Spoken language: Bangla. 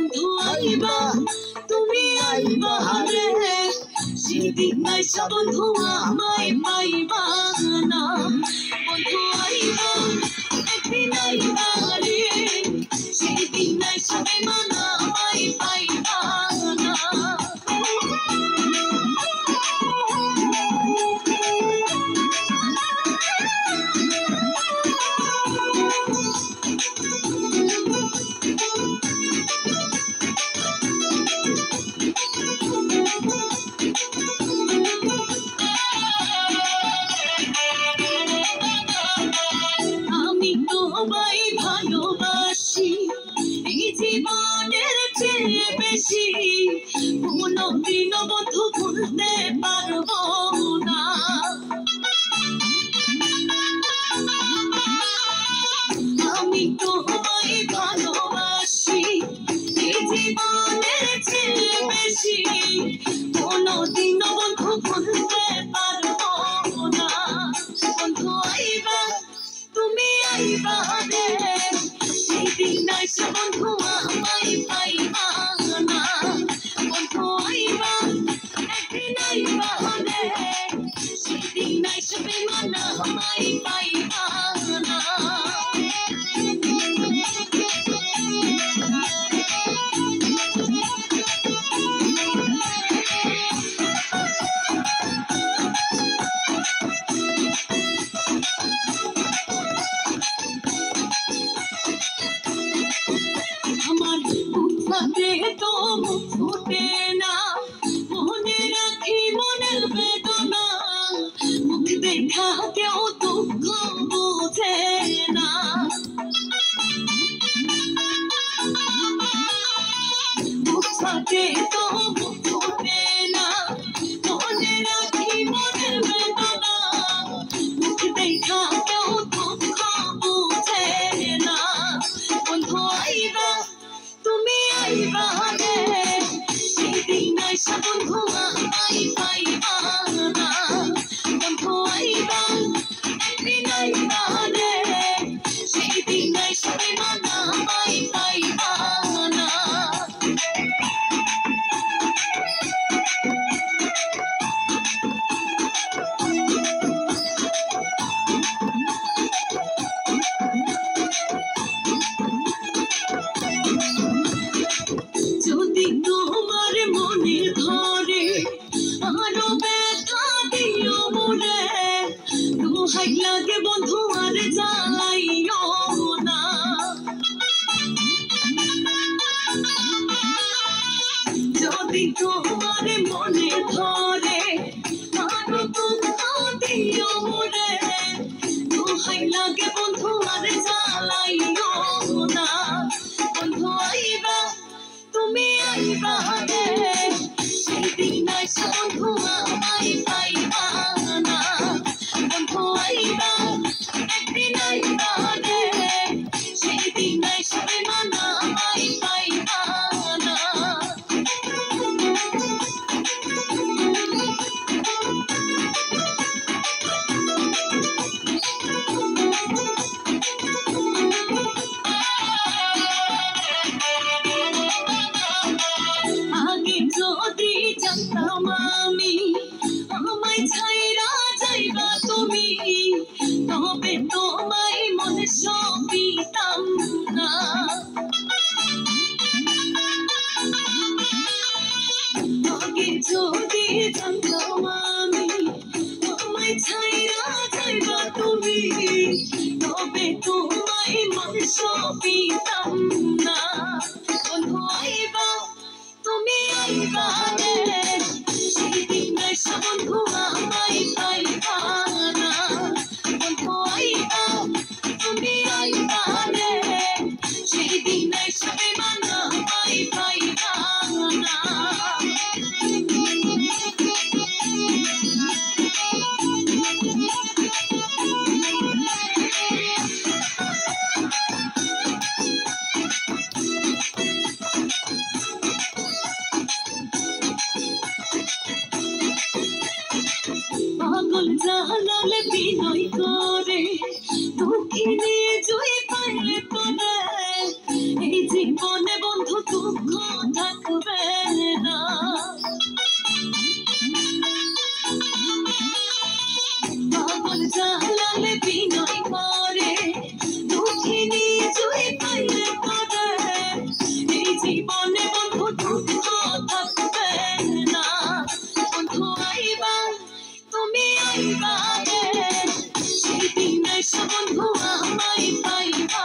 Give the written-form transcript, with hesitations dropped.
বন্ধু আইবা তুমি আইবা রে সেদিন নাইসা বন্ধু আমায় পাইবা না বন্ধু আইবা একদিন আইবা রে সেদিন নাইসা বেমানা আমায় পাইবা না তোমায় ভালোবাসি এই জীবনের চেয়ে বেশি কোনদিন বন্ধু ভুলতে পারবো না আমি তোমায় ভালোবাসি এই জীবনের চেয়ে বেশি কোনদিন বন্ধু ভুলতে পারবো না বন্ধু আইবা তুমি আইবা রে সেদিন নাইসা বন্ধু আমায় পাইবা না বন্ধু আইবা একদিন আইবা রে সেদিন নাইসা বেমানা আমায় পাইবা না তো মুখ ফুটে না মনে রাখি মনের বেদনা মুখ দেখা কেউ দুঃখ বোঝে না মুখ ফাটে তো মুখ ফুটে না মনে রাখি মনের বেদনা মুখ দেখা কেউ দুঃখ বোঝে না বন্ধু আইবা তুমি আইবা রে সেদিন নাইসা বন্ধু আমায় পাইবা না বন্ধু আইবা একদিন আইবা রে সেদিন নাইসা বেমানা আমায় পাইবা না যদি তোমার মনে ধরে আরো ব্যথা দিও মনে দোহাই লাগে বন্ধু আর জ্বালাইও না যদি তোমার মনে ধরে আরো ব্যথা দিও মনে দোহাই লাগে বন্ধু আর জ্বালাইও না বন্ধু আইবা তুমি আইবা রে সেদিন নাইসা বন্ধু আমায় পাইবা না বন্ধু আইবা একদিন আইবা রে সেদিন নাইসা বেমানা আমায় পাইবা না যদি জানতাম আমি আমায় ছাইরা যাইবা তুমি তবে তোমায় মনে সপিতাম না আগে যদি জানতাম আমি আমায় ছাইরা যাইবা তুমি তবে তোমায় মনে সপিতাম না বন্ধু আইবা তুমি আইবা রে সেদিন নাইসা বন্ধু আমায় পাইবা না বন্ধু আইবা তুমি আইবা রে সেদিন নাইসা বেমানা আমায় পাইবা না পাগল জানালে বিনয় করে দুঃখিনী জয় পাইলে পরে এই জীবনে বন্ধু দুঃখ বন্ধু আমায় পাইবা